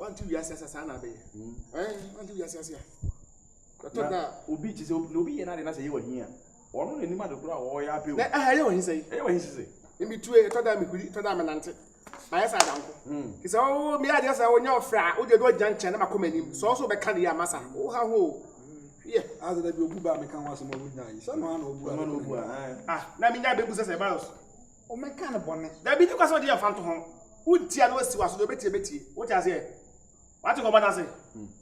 want to yes as an abbey. Want to yes as Obi is Obi and I say you were here. Or any matter or ya people. I know he say. He say. In between, told them and auntie. My side uncle. He said, oh, me, I just I will not fry. Oh, they do a junction. I'm a coming. So also the candy, massa. Oh, how. Yeah, as the Buba can was more good. Someone who now me never was a mouse. Oh, my kind of bonnet. There be because of the phantom. Wouldn't tear no was the betty. What I say? What you go back and say?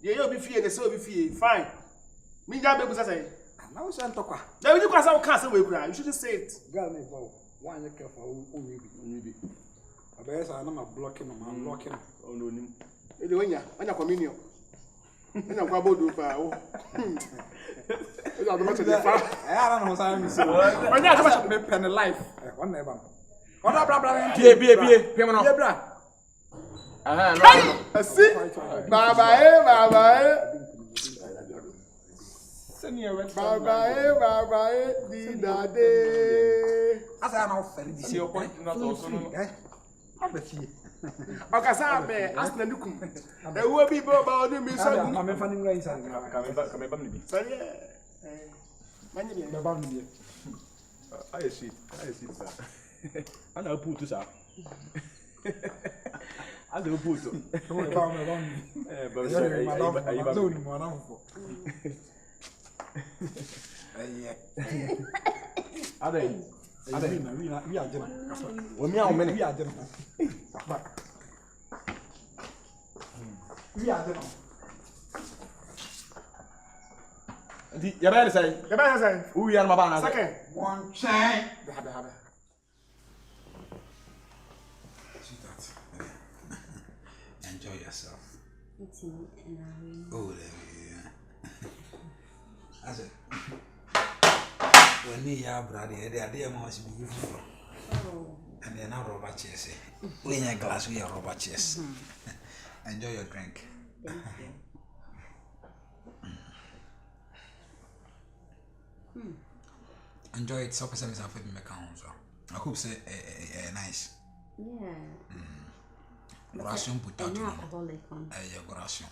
You'll be feared, so be feared. Fine. Me never was a say. Now, Santoka. There be because I can't say we cry. You shouldn't say it. Girl, me go. One year careful, maybe. I bet I'm not blocking them. I'm blocking them. Oh, no. When you're communion. And I'm going to do for I don't know how I'm going to life. One never. What up, be. I see. Bye bye. Bye, di dade. Asa na ofere di. See your point not also no. Abeti. Okasa be asna nukum. E wo bi bo ba onu mi so gu. Ma me fa ni ngwa isa. Ka me ba mi bi. Sari manye bi. Ba mi bi. I see sir. Ana put to sir. As a put to. Ba mi. Ba sir. Ai ba ni mo na fo. Ade we are just. We are many. We are just. We are just. You better say. Who you are, my banana? Second. One chain. Have. See that. Enjoy yourself. Oh, I said, when you are brother, they must be beautiful. And they're not rubber chairs. When your glass, we are rubber chairs. Enjoy your drink. Thank you. Enjoy it. So, person is a favorite mechanic. I hope say nice. Yeah. Ration potato. Yeah, ration.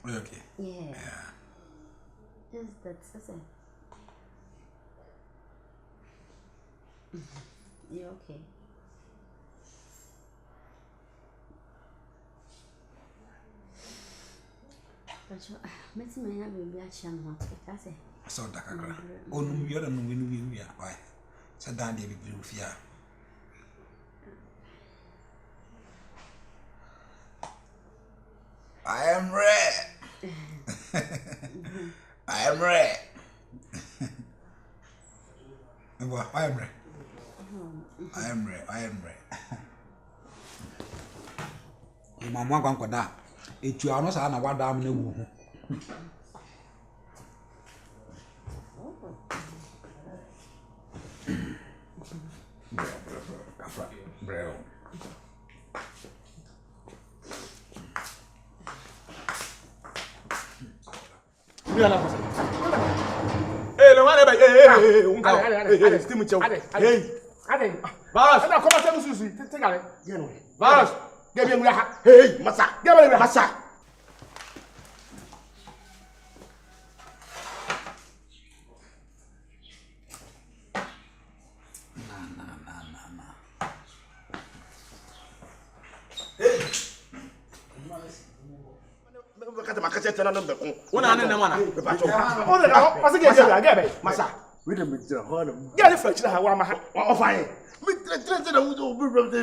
Okay. Yeah. Is that so? You okay? But you me have be a chan what I say. So dakakra. Onu yora no we are. Why? So dan dey be blue fear. I am red. I am red. I am red. I am red. I am red. Mama gwan koda. Etu ano sa na wada am na wu. Bro. Hey, no matter. Hey, still chow. Hey, Varas, I come and Susie. Take it. Varas, give me a hey, Massa. Give me a Massa. We don't meet the horn. Get a fetch. I want my fire. We trust the wood of the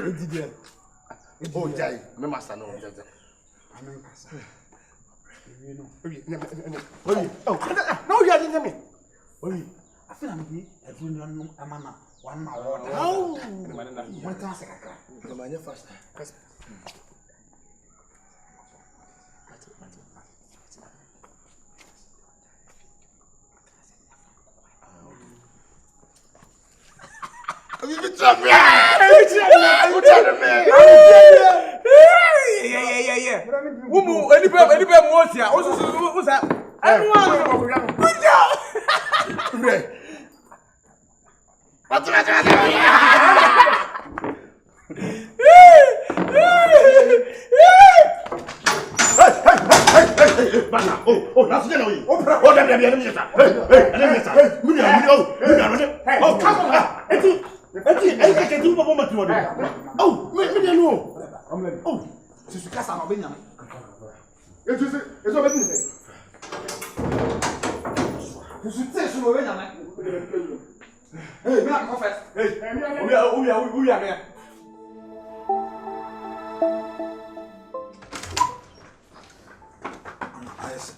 oh, Jay, my master. No, no, you didn't me. I feel I'm be a funeral. I'm a one hour. Oh, one task. The man first. Umu anybody wants ya. What's that?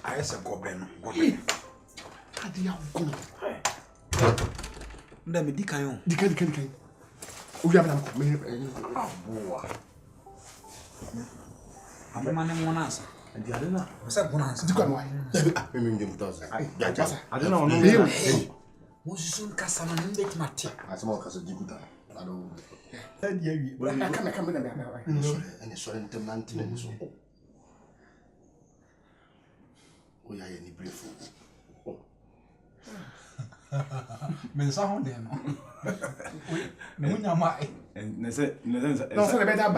I said, Goben. Let me decay. Decay. We have a I'm a man in one answer. And the other now. What's that one answer? I don't know. Was soon Cassan and Big Matty. I smoke as a diputa. I don't know. I can't come in and it's so maintenance. We are any brief. Men sound them. No, no, my. And no, so the better.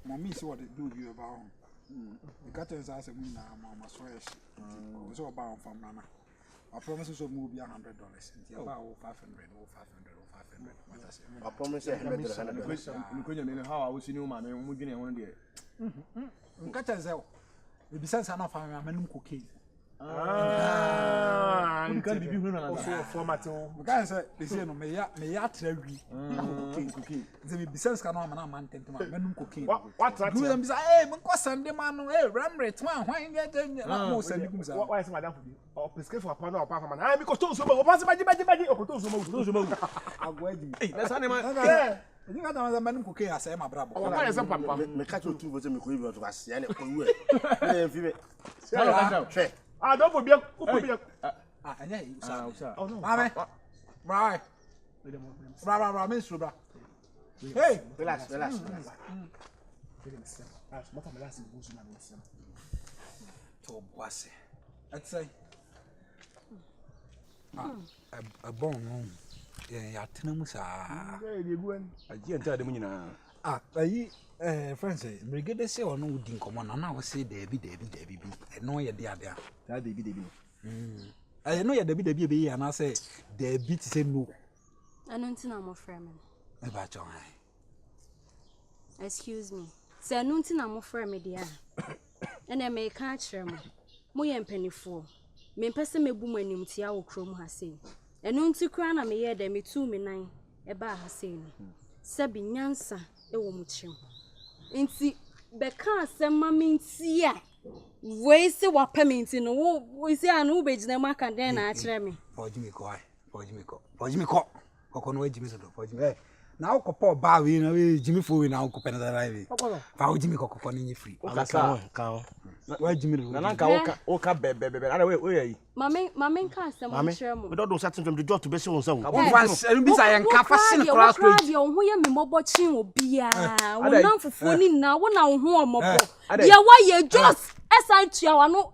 Mommy, so what it do you about? The cutters as a moon now, Mamma swears. It was all bound from Nana. I promise you move $100. About 500 or 500 or 500. I promise you how I was in your man and we're getting one day. Cutters out. The besides, I'm not finding a man cooking. You can't be doing a format. Guys, they say, may I tell you cooking. The besides, can I man to my men cooking. What? Do them say, hey, Sunday man, hey, Ramret, why you get them? Why is Madame or prescribe for a pound of Parkman? I because those who pass by the or those who I'll go ahead. That's animal. I think I was a man cooking as I'm a bravo. Why is a papa? Me catch you two was a McQueen to us. I don't be a oh no. Right. Hey, relax. That's what I'm last in to Boise. I'd say a bone. Yeah, Tinamus. I can't tell them. Friends, Brigade say or no didn't come on, and I will say Debbie, I know you're there. That Debbie. I know you're Debbie, and I say Debbie say no. I don't know my friend. About your eye. Excuse me. Say, I don't know my friend, dear. And I may catch him. Moy and penny fool. Me person me boom when you tia or chrome has seen. And non to crown a me hear them 2 me 9 a bar has seen. Sabi Nyansa, a woman. Inti beka asema minti ya we se wapamenti no we se anu beji na maka den na akire me Pojimi ko kokono we jimi so do Pojimi na ukopo ba we na we jimi fo we na ukope na drive fa ujimi ko kokono nyi free ka we jimi do na nka oka bebe ana we yi mame nka asema akire mo we do satin from the door to be se won se wo fans bi sa yan ka fa sin cross street ye ho ye me mobo chin obia wona fufuo ni na wona wo ho omobo ye wa ye just esan tua wa no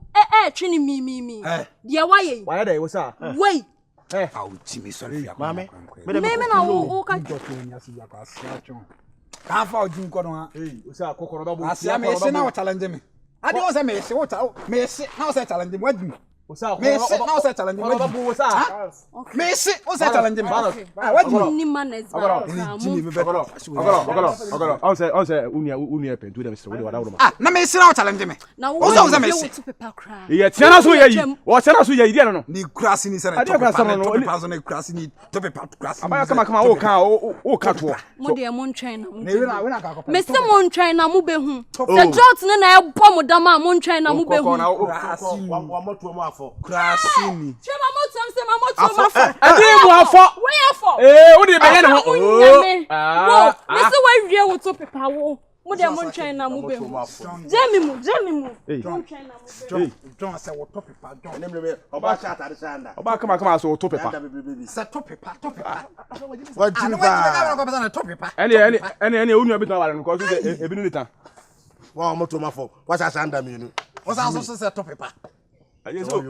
twini mi ye wa ye why dey wo sa wait fa ujimi so free mame na wo ka ka fa ujimi ko no ha wo sa kokoro ba bo asia me se na wo challenge me ade wo se me se wo me se na wo se challenge me wadu me se na wo se challenge me wadu wo sa me se wo se challenge me wadu ni manage ogoro on say unia pentu dem se wo de wada wo na me se na wo challenge me wo se me se ye tiana so ye yi wo tiana so ye yi dia no ni kurasi ni se na to pass na kurasi ni to paper kurasi abaya kama wo ka to mo de mo ntwen na mo me we na ka ko me se mo ntwen na mo behu se jot ne na e bo mo dama mo ntwen na mo behu wa moto mo afọ kurasini chema moto se ma moto afọ ade mo afọ we afọ wo de be ye ne ho me se we wie wo to paper wo Mo de mo ntwen na mo be mu. Jemi mu. John say what top paper John. Nemle oba cha atare sanda. Oba kama so to paper. Say top paper. What Ah, no, jiba. wait, top paper. Any unu abi na wala no cause ebi no litan. Wa moto mafo. Wa cha sanda mi nu. What's also say top paper? Aye so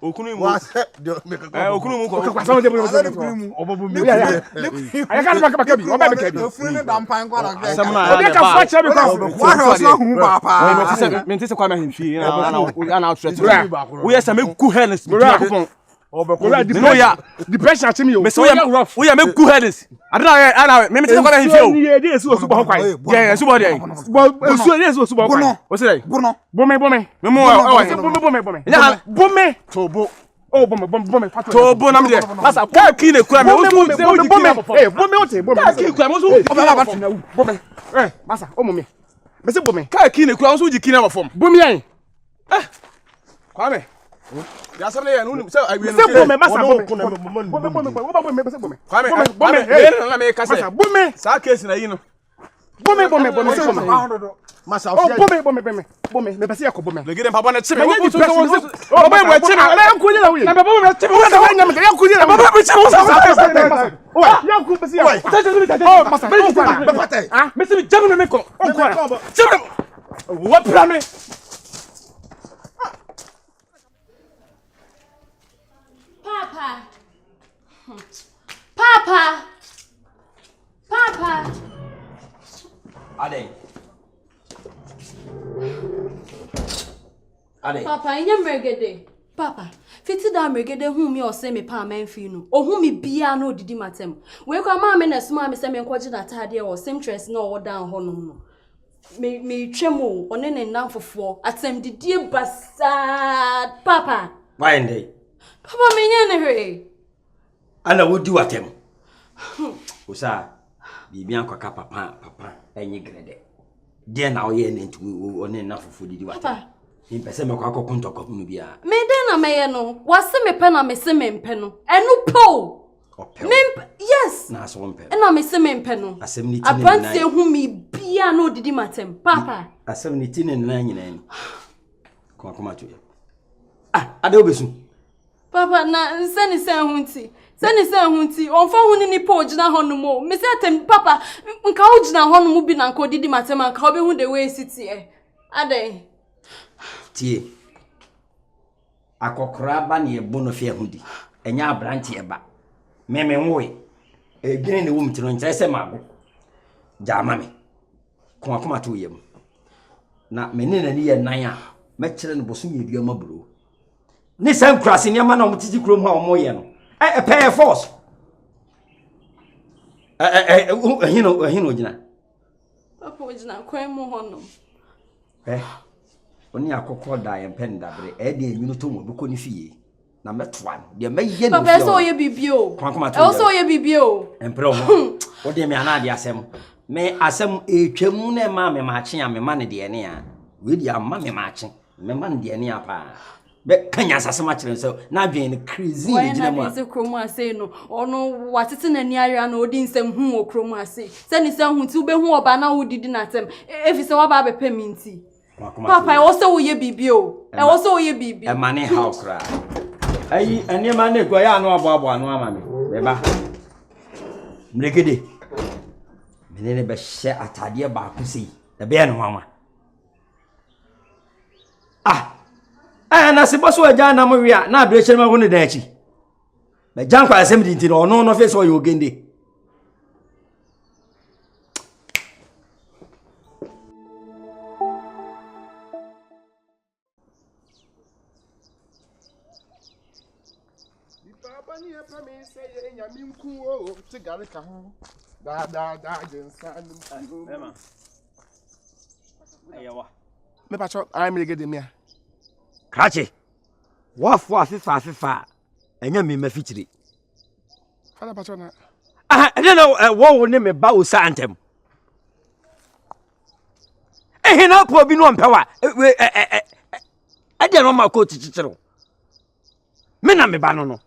okunu mu. Wa se make a Okunu mu ko. Kwa sawo de bo. obobu mi. Aya ka na baka bi. Oba be ka bi. Ofuru ne dampan kwa na ge. Obi ka fa che bi kwa. Wa ho so hu ba pa. Me ntse kwa ma himfi ana threat. We yes me ku headless. Me akopon. Depression at me. Me so we me ku headless. Ana me ntse kwa ma himfi o. Ni e dey so subo ho kwai. Yeah, subo dey. Esu dey so subo ho kwai. O se dey. Bono. Bome. Me mo Bome. Ya Bome. Tobo. Oh, bome. Tobo na me dey. Masa ka ki ne kura me. Bome. Bome o te. Ka ki kura me so. Bome. Masa, o mo me. Me se bome. Ka ki ne kura so ji ki na form. Bome yan. Kwame. Ya so le ya no se awie no. Se bome masa bome. Bome. Bome. Me se bome. Kwame. Bome. Na me ka se. Masa bome. Sa case na yi no. Bome. Masa Oh, ofia. bome. Me pese yakọ bome. Le gide papa na chime. Me Wo dey so depression. so. Oh, bome mo chime. Na yanku ni na we. Na baba mo chime. Wo sa wanya me yanku ni na. Baba mo chime. Oh, yanku pese yakọ. Oh, masa. Ah, me se me jamu me ko. On ko. Chime. Wo pra me. Papa. Ade. Papa, inye mregede. Papa, fiti da mregede hu mi o se me pa manfi no. O hu mi bia na odidi matem. We kwa ma me na suma me se me nkwaji na tade o seamstress na o down ho no no. Me twemo one ne namfofo atem didie basa. Papa. Why ndey? Papa me nya ne hwe. Ana wodi watem. Osa bibi ankwaka papa enyi grede. Die na oye ne ntu one na fofo didi watem. Papa. Impese me kwa akokunto no bia. Me den na meye no. Wase me pe na me se me mpe no. Enu po. Ope. Yes. Na so mpe. Ena me se me mpe no. Asem ni tine Abanti hu mi bia na odidi matem. Papa. Asem ni tine na nyina ni. Kwa koma to. Ade obesu. Papa na nsani sen hunti. Sani sen hunti. Onfa huni ni po gina honu mo. Me se atem papa nka o gina honu mu bi na nka odidi matem nka obe hu the way city Ade. Tie. Akokora ba na ebo no fie hudi. Enya abranti eba. Meme nwoe. Egene ne wum tiro nkyere se mago. Jama me. Kuma to yem. Na mene na ni ye nan a me kire no boso ye duama bro. Ni san krase ne ma na omtiti krom ha omoye no. Pay force. Hino gina. Papa o gina kwan mu hono. Oni akokọ da ye pen da bre e de enwunu to mo beko ni fie na metwan de maye no Papa so ye bibio so ye bibio empro mo o de me ana de asem me asem etwam na ma me maache a me ma ne de ne a we di amma me maache me ma ne de ne a pa be kanya asase ma kire so na adwen ne crazy ne gina mo a se kromu ase no ono watete na ni area na odi nsem hu o kromu ase se ni se hu ti ube hu oba na wodidi na tem efi se wa ba be peminti Papa, I also will ye bibio. I also will ye bibi. A money how cry. Ayi, any man go ya no abo no amame. Beba. Mrekede. Menene be hye atade ba ko sei. E be no nwanwa. Na se boso aja na mo wi a na abire kyerema ho ne dan achi. Be jan kwa asem di ntino ono no fe so yo gende. Me pacho I me get me. Krache. Wafo afifa enya me mafikiri. Fada pacho na. No wo ne me ba wo santem. Na po bi no mpewa. Ade no ma ko tichichiro. Me na me ba no.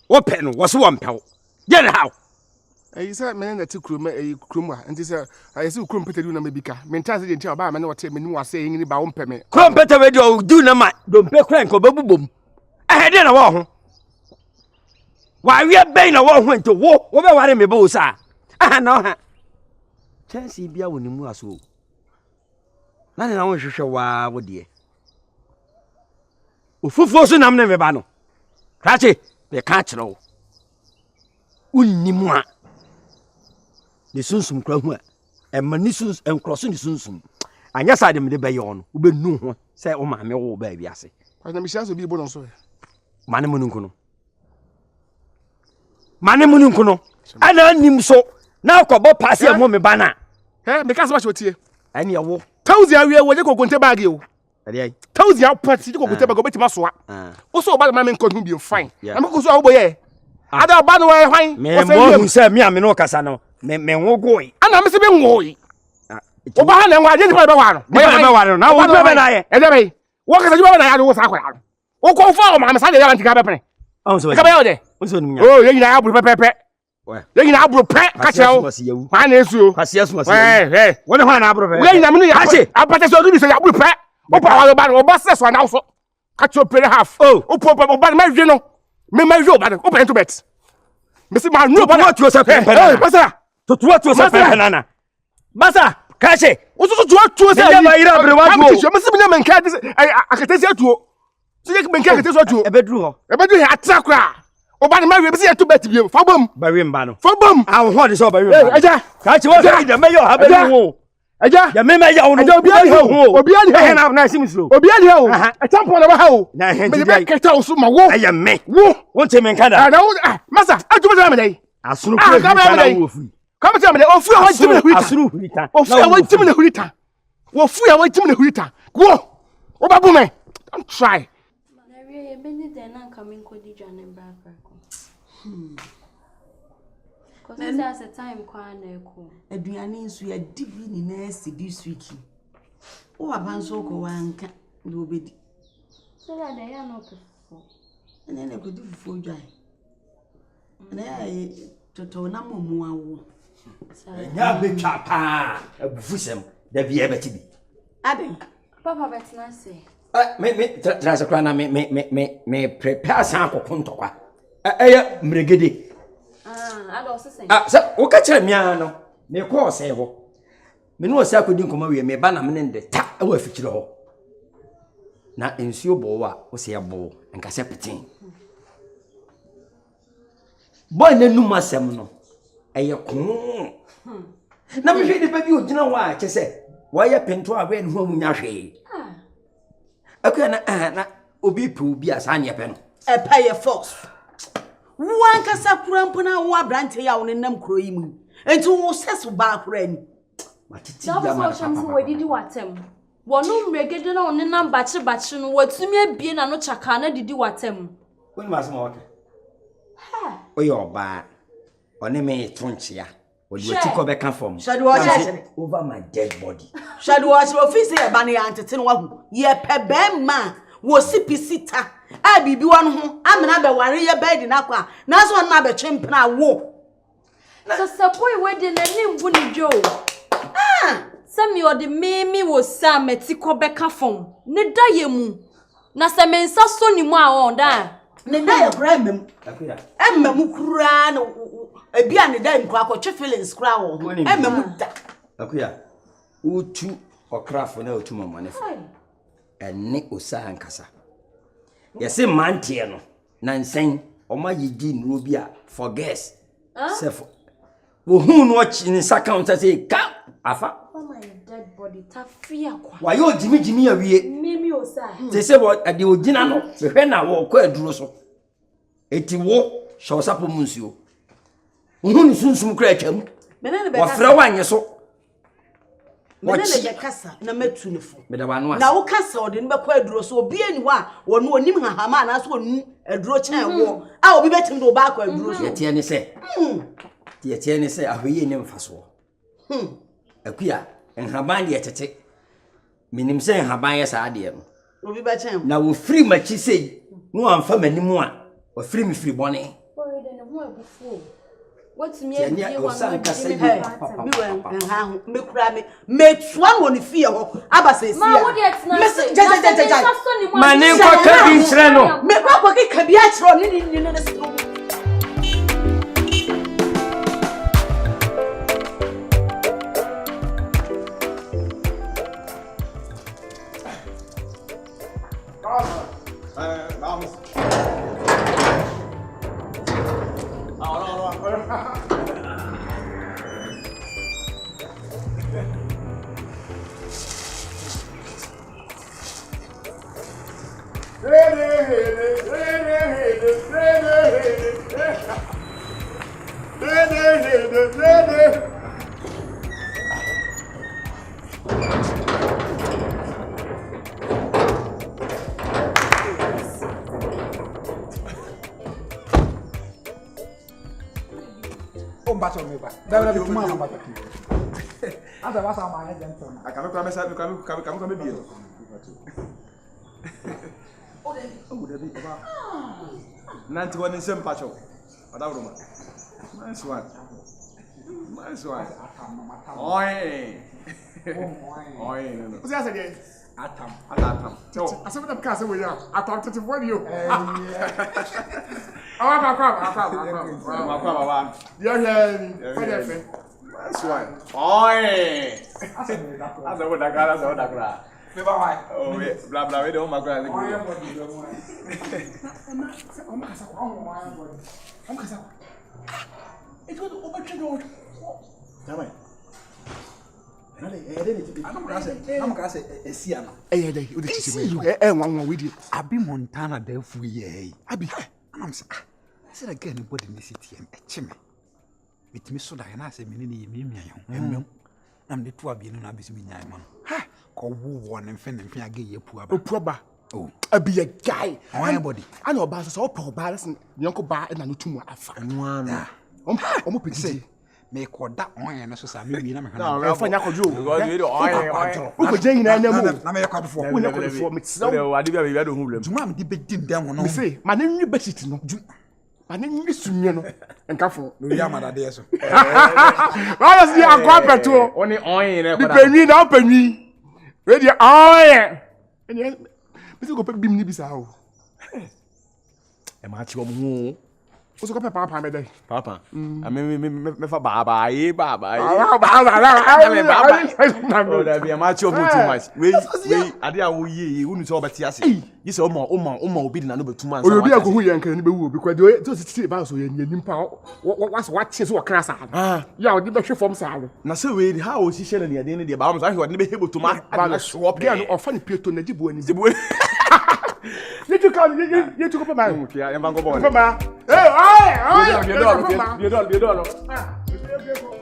Wo pe no wo so wo mpewo. Get how? You said, man, that took Kruma, and this I see Crumpet do number bika. Mentas didn't tell about me what Tim was saying about payment. Crumpet radio do no man. Don't pay crank or boom. I had in a war. Why we are baying a war went to war over what me bosa. I know. Chance be a winning was so. Nothing I want to show why would ye. Ufufosu nam never bano. Catch it, they catch no. Unimwa. The sunsum crowma, and manissus and crossing the sunsum. And yes, I am the bayon, who be no say, oh, my old baby, I say. I never shall be born so. Manemununkuno. Manemununkuno. I learned him so. Now, Cobo pass your woman banner. Eh, because much what here. And your walk. Tells you where you go to bag you. Tells you how you go to go to Maswa. Also, about my man could be fine. I'm going to go away. I don't ban away fine. Me say me am no kasano. Me wo go yi. Ana me se be wo yi. Oba ha na nwa je nipa be wa no. Be wa na wo be na ye. E de be. Wo kasa ju be na ya do sa kwa. Wo ko fa o ma me sa de ya ntika be pene. On so. Ka be yo de. On so nya. Oh, ye nyina aburu pepepe. Ye nyina aburu pe ka che o. Ma na esu o. Kwase asu asu. Eh. Wo ne ho na aburu pe. Ye nyina me ne ya. Apate so do bi so ya aburu pe. O pa wa ba no ba se so na so. Ka che o pere half. Oh, o po o ba ma hwe no. Me ma hwe o ba no. O pe into bet. Me se ma no ba what you say penana. Basa. To what you say penana. Basa, kache. O so to say. Ya ba ira bre wa go. Me se me na menka de akatesi atuo. So ye menka akatesi atuo. E bedru ho. E bedru he atrakra. O ba na ma we be se to bet biem. Fa bom. Ba we mba no. Fa bom. Ah ho de so ba we mba. Aja. Kache wo say de me yo ha ba wo. Aja. Ya me ya wo no. Aja obi ani ho. Obi ani ho. Na na sim slow. Obi ani ho. E tampo na ba ha o. Na he me be keta o so ma wo. Aye me. Wo. Won te menka da. Na wo masa atu be me dey. Asunu pe na wo fu. Come tell me, oh, few hours, Asunu hurita. Oh, few hours, Timmy Hurita. Oh, few hours, Timmy Hurita. Go. Oh, Babu, man. Don't try. Maria, Benny, then I'm coming to the John and Barbara. Because there's a time, Kwana. A Dianin, so you're deep in nasty this week. Oh, a man so go one can do bid. So that they are not before. And then I could do before dry. And I to no more. Ya be chapa. Abufusem. Da bi e beti bi. Aden. Papa betina say. Me transakra na me prepare san kokontokwa. Eya mregede. I don't say. So wo ka kire mia no. Me ko ose ho. Me no ose akodi nkoma wie me ba na me nde ta e wa fikire ho. Na ensuo bo wa wo se yebo enka se petin. Boy na numa sem no. Eye ko. Na me hwe de ba bi ogina wa che se wa ye pento a we ne ho amunya hwe. Akwa na obi pu bi asanye pe no. E pa ye force. Wan kasa kurampo na wo abrante ya wo nam kuro yi mu. Enti wo seso ba kura ni. Matiti ya ma papa. We didi watem. Wonu mregede na one nam bachi no watumi abie na no chaka na didi watem. Woni ma sema wake. Ha. Oyo oba. One me tonchia. Odi wati ko beka form. Over my dead body. Shadow was office e ba na ya antete no wahu. Ye pe be ma wo sipisita. A bibi wan ho amena be ware ye bed na kwa. Na so na be twempna wo. So support we de nanim bu ni jo. Sami odi mimi wo sa meti ko beka form. Ne da ye mu. Na se mensa so ni mu a on da. Ne da ye kura mem. Emma mu kura na ebia ne da nkwa akotwe feelings kura wo. Emma mu da. Akuya. Utu okrafo na otu mamane fo. Ene osa ankasa. Yese mantie no. Nansen oma yidi nro bia for guess. Sefo. Wo hu no chi ni sakaunt say ka afa. Oh my dead body ta fia kwa. Wa yo jimi awie. Mimi osa. Se wo ade ogina no. Hwe na wo kwa aduro so. Eti wo sho sapo munsuo. Wo hu ni sunsum kra atwam. Wa fra wanye so. Menene be kasa na matu ne fo. Me da wanu ase. Na wo kasa ode ne be kwa aduro so obi ani ho a wono onim hahama na so onu aduro chen wo. A obi betim do ba kwa aduro so. Yetie ne se. Yetie ne se ahweye ne mfaso. Akuya enhaban de yetete. Minim se enhaban ye sa de no. Obi be chen. Na wo free machi sei. No amfa manimu a wo free me free bone. Ore de ne ho abufu. What's me a year one? Me went and me cry me one on the fear. Abba says, Ma, what gets now? Manin kwa kabi nchireno. Me kwa kabi achro ni no the Nanti one same pacho. Adawroma. Nice one. Nice one. Oi. Oi. What's that again? Atam. So, I said them cars we are. Atam to for you. Makwa. Yeah. Nice one. Oi. Asa wo dakara. Oh, yeah. Blah blah. We don't makwa. It was over. Tamai. I'm gonna say Esiana. Abi Montana Delfu ye. Abi. And I'm saying, I said again, body in the city and a chimney. With me so that I say, me, I'm the two of you, and I be me, man. Ha! Call one and fend and fin again, you poor. Oh, proba. Oh, I be a guy. Anybody. I know about us all poor balance and Uncle Bar and I know too much. I'm pretty. Make what that on and so I'm maybe I'm No, find out you. Who Jane and I make a before. we never for me. So, I did a very good to mom debating down on I say, my name is Bessie. No, my name is Sunyano and Caffo. Yamada there. So, I was the uncle to only oil. the penny now penny. Ready? Oh, yeah. And yet, Mr. Go Bim Nibisao. A match of more. What's a papa, my day? Papa. I mean, me for Baba. Oh, there be a match of too much. We, I did we wouldn't talk about Tiasi. You saw Oma bidding another 2 months. Oh, you who you can be because those see about so you nimpa. What is what class? Ah, yeah, the best from Sal. Now, so we how she sharing the identity about I would never be able to match swap there or funny Peter Najibu and Zibu. You took up a man. Okay, I'm going to go on.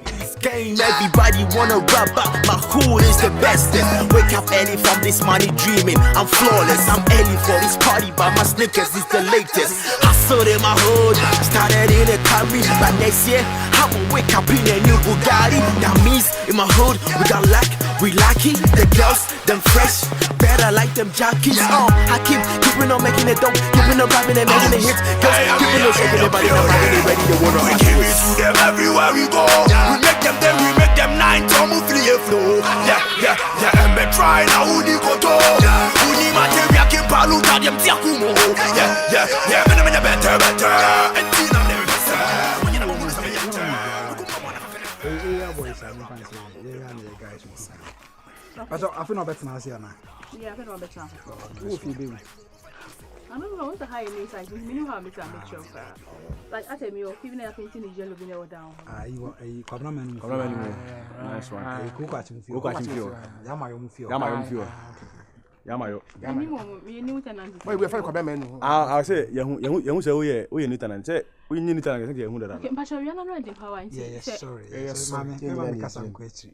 This game, everybody wanna rub up. My cool is the best. Wake up early from this money dreaming. I'm flawless. I'm early for this party, but my sneakers is the latest. Hustle in my hood, started in a Camry, but next year I will wake up in a new Bugatti. That means in my hood we got luck, we lucky. The girls, them fresh, better like them jockeys. I keeping on making it dope, keeping on rapping and making it hits. Girls, keeping on shaking their body, now ready, to wanna. We give it to them everywhere we go. We make them, then we make them 9 to move 3 flow. Yeah, and me try now who the koto. Who the material can pollute them tiakumo. Yeah, me better. And Tina never better. When you know who's I feel no better now, Siana. Yeah, I feel no better. Who feel baby? I don't know what the high needs. I just knew how to make sure. Like I tell me, even if I think in yellow, we never down. You come on, nice one. Go catch him. Yamayo. We knew tenant. Why we find Cobaman? I say, you say, we are lieutenant. We need to tell you who that. Okay, but you're not ready how I say. Yes, sorry. Yes, mammy, because I'm question.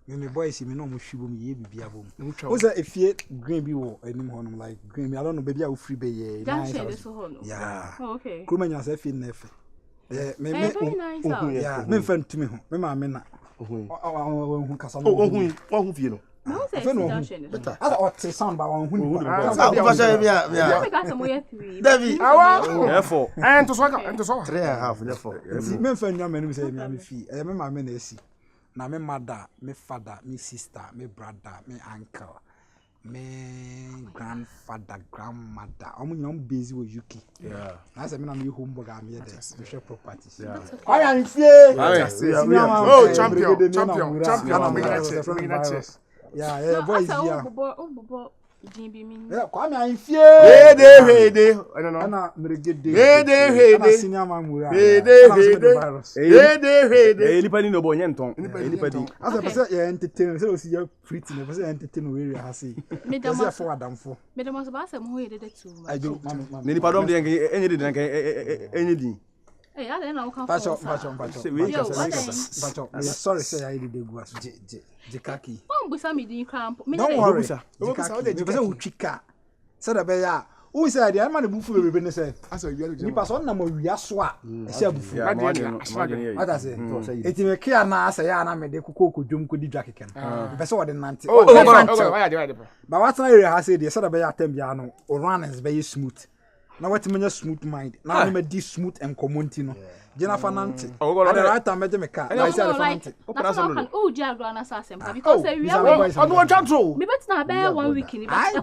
When the boys see me, no more shoe me, be a boom. Was that if you green be war anymore? Like green, I don't know, baby, I will free bay. Yeah, okay. Come and yourself in there. Yeah, me friend to me, me, mamma. Oh, who you know? No say Afa no. introduction. Better. As what say sound ba won hu ni. David. Therefore. And to swag and to swag. 3.5 therefore. Me fa nwa menu say me fi. Me ma me na esi. Na me mother, me father, me sister, me brother, me uncle, me grandfather, grandmother. I'm young busy with UK. Yeah. I said, I'm your home I'm here. We share properties. Yeah. I am here. Oh, champion. Yeah, boys. Yeah, come I'm here. Hey, I don't know. Ana mregede. Hey. Senior man mura. Hey. Anybody no boy nton. Anybody. As a person you entertain, say o see you free to me, person entertain we ha say. Me Say for adamfo. Me dem ba say mo yede too. Ajo, mama. Nani pardon de enye di nka enye di. Eh, I don't know how Pacho. Yo, sorry say I did go as Jikaki. Oh, busa me din cramp. Don't worry. Because we chika. Say the beya. Who say the man bufu bebe ne say. As you Ni person na mo wia so a. Say bufu. What I say? Eti me kia na say ya na me de kokoko dwom ko di dwa keke no. Be say what the nante. But what na area ha say the say the beya atem bia no. O run is very smooth. Now what me smooth mind. Now me di smooth and community no. Jena fanante. At the right time me me car. I say fanante. Oh, Jagro na assassin because we are on control. me bet na be 1 week ni but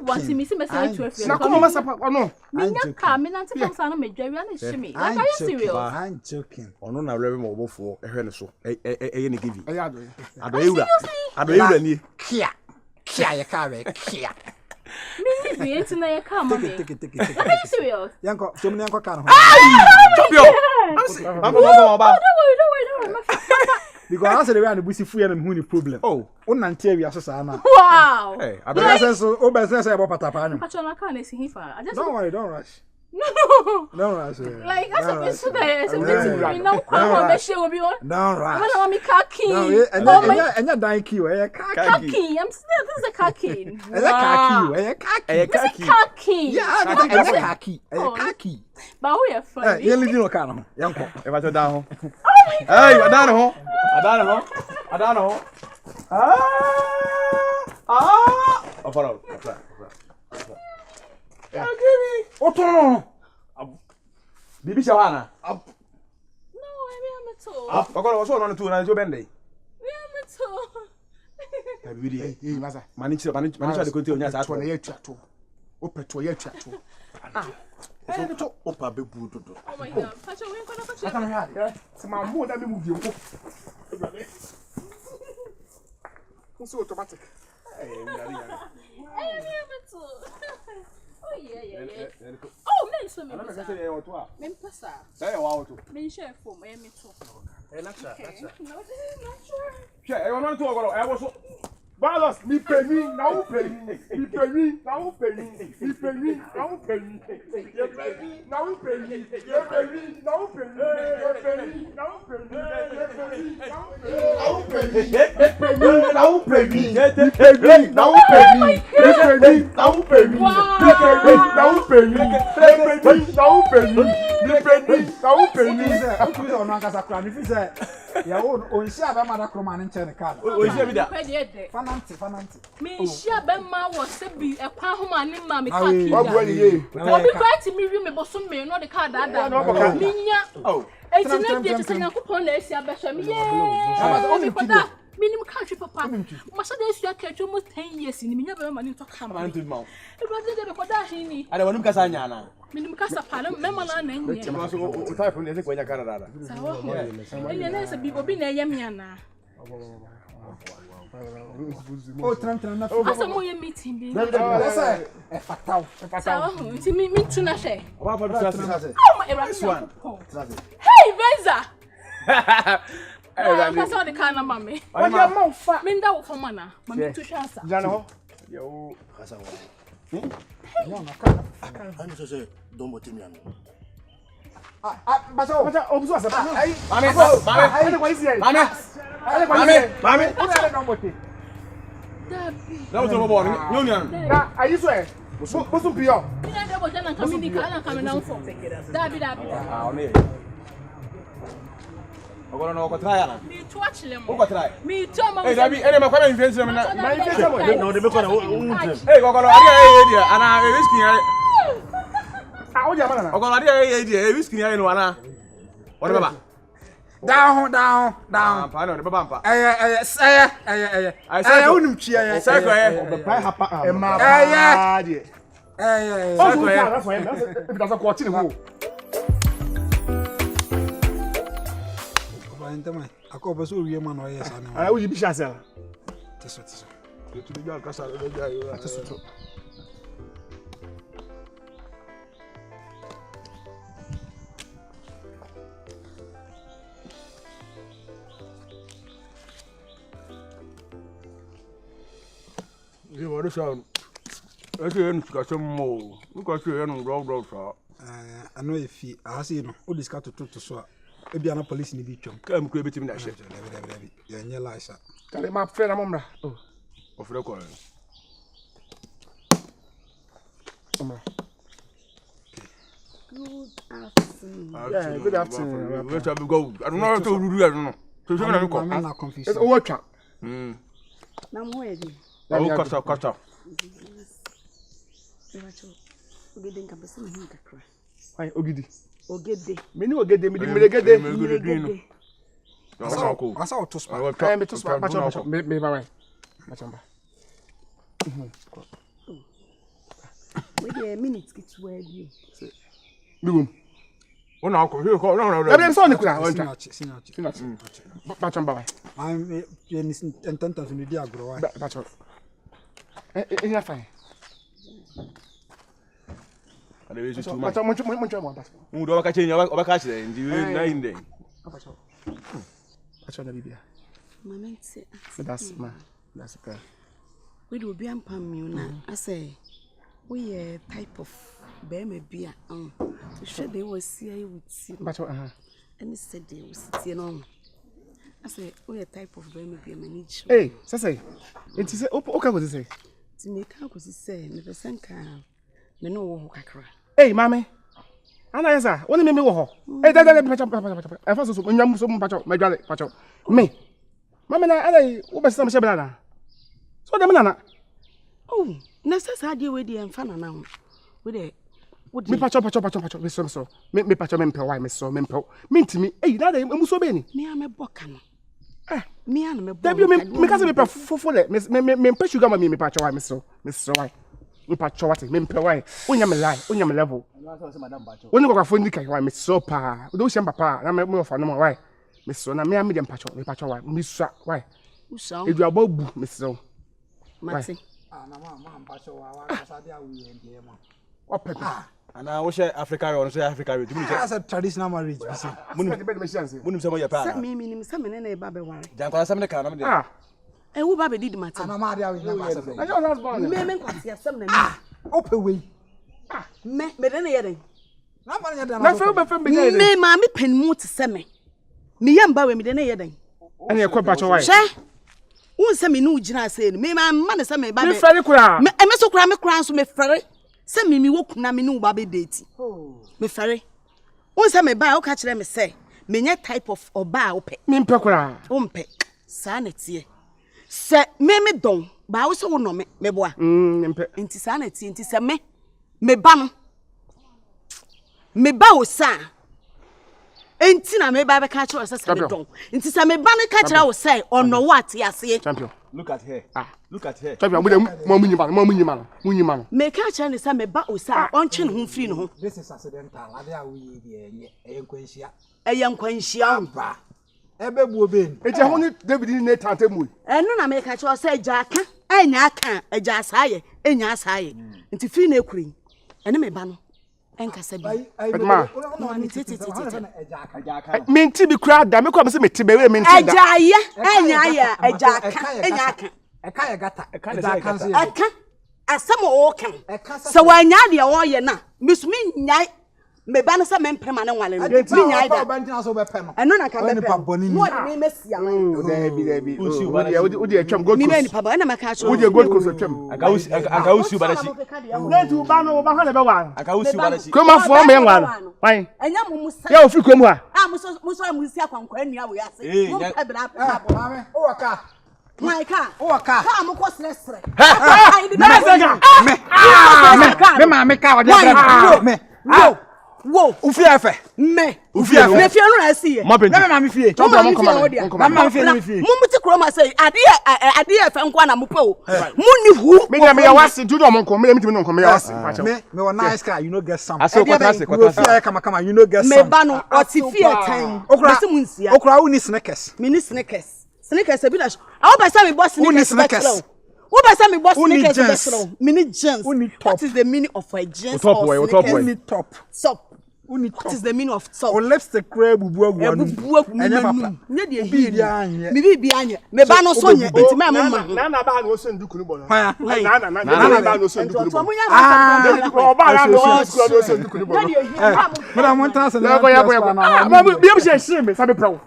want me see me say 12. Na come masa pa no. Me nya me nante come sa na me dwa wi na shimi. Like are you serious? I'm joking. Ono na rewe mo obofo ehwe ne so. Eye ne give. Ado ewura ni. Kia ye car we kia. Me ni enti na ye car ma me. Take it. Are you serious? Yanko, so me yanko car no. Champion. Don't worry. Because I said the way and busi fu ya na me hu ni problem. Oh, Unante wi aso sa na. Wow. hey, I say so o be say about patapa no. Pacho na car na si hifa. I just Don't worry, don't rush. No. Don't rush. Like as a person there, so me now come be share obi on. Don't rush. When I me car key. No, enya dan key we car key. I'm still this is a car key. car key. Yeah, car key. But we are funny. You live in car no. Yanko. e va to down ho. Hey, adana ho. Oh, follow. Oton. Bibi shawana. No, I am at all. Akoro so no tu na jo bende. We am at all. Bibi Hey, masa. mani de konti onya sa To na ye tuato. Opeto ye tuato. opa bebu dodo. Oh my god. Pacho, we gonna Yeah. Se ma mo da me move you. Who's automatic? I am at all. Oh yeah. Oh, men so me. Men pasa. Say wa auto. Men share form, I am it too. That's No, this is not sure. Che, e won to ogoro, e wo so. Balance, me penny, now penny. Me penny, now penny. Me penny, now penny. Ye penny, now penny. Ye penny, now penny. Ye penny, now penny. Ye penny, now penny. Ye penny, now penny. Ye penny, now penny. Ye penny, now penny. Ye penny, now penny. Ye penny, now penny. Ye penny, now penny. I'm going to on kasa kra. If say ya on share ba ma da kroma ne nche ne car. O ise bi da. Fanante. Me share be ma wo se bi e kwa ho ma ne ma me car key. What going ye? Obi kwa ti mi wi me bosom me no the car da. Me nya. Oh. Eti na bi ti Nyankopon na esi abehwe me ye. Obi koda minim country papa. Masha da esu aka almost 10 years ni me nya be ma ni to come. Man to mouth. E bro de be koda hin ni. Ada wonum kasa nya na. Minim kasa pa na me ma na na nye. Chama so o type ne se kwanya Canada. Sawa ho. Enya na se bi obi na yem ya na. Oh, tram na. Asa mo ye meeting bi. That's a fatal. Sawa ho. Nti mi tu na hwe. Oba fa bi Oh my God. Hey, Venza. That's all the kind of mommy. What your mouth fat? Minda wo for mana. Mami tu chance. Jana ho. Yo, Kasa wa. No, car. Ani so say don boti mi anu. Baso. Mata obuso asa. Ai. mami. Ai kwa isi ai. Mami. O se na mbote. Dabi. Na wo to bo ni. Nyonian. Na ayi so e. Bosu pio. Mi na de bo jana kami ni kala kami na fo. Dabi. Ah, oni. Ogolo no ko try ana. Me to actually mo. Ko try. Me to mo. Hey, Dabi, ene ma kwa me influence me na. My influence mo. No, de be ko na Hey, ogolo ade e dia ana e whisky ya. Ah, o dia mana na. Ogolo ade e dia e whisky ya no ana. Ode baba. Down. Pa no de baba mpa. Unim tia Sako Be pai hapa. E ma. Die. Sako That's why. That's a quarter ho. Ntama akoba so wie ma no yes ana. Ah, wo yi bi chance la. Teso. Tu bi ga kasa do ga yo. Teso. Ye wo do so. E ke en ka so mo. Nko so en ro so. Ano efi ahase no o diska to so a ebi ana police ni bi twam Ka mu ko betimi na hye. Dabi ya nye laisa Kale ma frɛ na momra. Oh. O frɛ ko. Momra. Good afternoon. Yeah, good afternoon. We shall go. I don't know to ruru ya no. To so na ko. I'm not confused. O watwa. Na mo e di. O kasa. Ewacho. Ogede nka bese me hin kakra. Ai, ogidi. Ogede. Me ni ogede, me di meregede. Ogede. Asa o to spa. Me to spa, pacho. Me ba wai. Machamba. We dey minutes kitu e bi. Bigum. Ona ko he ko na. Every so ni kura, onta. Sinachi. Machamba wai. I'm entanta fini di agro wai. Pacho. Ya fine. Ade we too Pacho, much. mo. Mu do ka chenye obaka chire ndi we na inde. Pacho na bibia. Mamente. That's okay. We do be ampam mi na. I say we a type of bema bia. To show they was see with see. Pacho, And said they was see no. I say we a type of bema bia manage. Hey, say. It is okay what you say. To make how could say me person can me no wo kakra. Hey, mami. Ana yesa, woni me wo ho. Hey, dada pacho. E fa so nyam so pacho, medwale pacho. Me. Mami na ala wo be sam shebela na. So dem na na. Oh, na sasa ade we dey emfa na na ho. We dey me pacho. Me so. Me pacho me mpe why me so me mpe. Me ntimi. Hey, dada emu so be ni. me am boka no. Me an me boka. Dabi me ka se me pe fofo le. Me mpe sugar ma me pacho why me so. Me so why. Me pacho what me mpe why. Onya me lie, onya me level. Woni kwa fo ndika why me so pa. Do shamba pa na me ofa no why. Me so na me am dem pacho, me pacho why. Me so why. Usa. Edu ababu me so. Mate. Na ma mpacho wa asa dia wi endie ma. O pepe. Ana wo she Africa we on say Africa we. That's a traditional marriage bi say. Munim se mo ya pa. Sa me nim sa me na e ba be ware. Jan kwa sam ne ka na me de. E wo ba be didi mate. Ana ma dia wi na ba say. I don't last born. Me nkwase asem na me. Ope we. Me de na ye den. Na fa nya da Na fe be fe be dey. Me ma me panimu te se me. Me yamba we me de na ye den. Ani e kwa pacho why. Hwe. Won se me no gina se ni. Me ma na se me ba be. Me fere kura. Me so kura me kura so me fere. Se me wo kuna me no ba be date. Me fere. Won se me ba o ka kire me se. Me nya type of oba wo pe. Me mpe kura. Wo mpe. Sa na tie. Se me don ba wo so wo no me boa. Mpe. Nti sa na tie nti se me ba no. Me ba wo sa. Enti na me ba be ka kire se me don. Nti se me ba ne ka kire wo se ono wo ate ase. Champion. Look at her. Look at her. Champion, mo munyima. Me ka kire ne se me ba o sa on che ne ho firi ne ho. This is accidental. Ade a we dey enye enkwanhia. Eyankwanhia Ba. Ebe bu oben. Eje ho ni David ni Nathan temu. Eno na me ka kire se eja aka, enya aka, eja asaye, enya asaye. Nti firi na ekuri. Ene me ba no. Enkasa bi. Me nti bi kura da me kwa me se me tibe we me nti da. Eja aye, enya aye, eja aka, enya aka. Eka ye gata. Eja aka. Aka asem o kan. Se wanya de o ye na, misumi nyai me ba no se me mpema ne nwale no. Me Nya nya ida. ba ntina so be pe no. Eno na ka be Oni pe. pa boni ni. No de me mesia no. Dabi. Odi atwam gold Mi coast. me ni pa ba na maka cho. Odi gold coast atwam. Aka usi barachi. Netu ba no ba ha na be wa. Aka usi barachi. Kromafo me nwa no. Wan. Enya mo musa. Ya ofiri krom ha. Ah muso musi akwankwa nua we ase. Mo pa bra pa. Mame, o waka. Maika. O waka. Ka mo ko sresre. Me mame ka ode bra. Me. Wo. Ufi efe. Me. Ufi efe. Me fie no na asi ye. Me mame fie. Tom mo koma. Mama fie ni fie. Mo muti kroma say ade efe nkwa na mo pe o. Mo ni hu. Me ya wasi do mo nkom me mitimi no nkom ya wasi. Me won nice car, you know get some. Aso kwata. Kama, you know get some. Me ba no oti fie time. Okra. Se munsia. Okra uni sneakers. Me ni sneakers. Sneakers e bi na. Awo ba say me boss sneakers. Sneakers. Wo ba say me boss Uni sneakers jeans. be slow. Me ni jeans. Uni top. What is the meaning of a jeans Top or boy, sneakers? top boy. Uni top. Top. Uni What top. is the meaning of top? O lipstick crab bubu agwa nu. Bubu agu Enye papa. Nye de Obi bi anye. Me bi anye. Me ba no so nye. Enti me mo ma. Na ba no so nduku no bo no. Ha. Na ba no so nduku no To bo. mo nya ma. Oba na no so nduku no bo. Mara mo ntan se Ya go. Ma bi am share me sabe pro.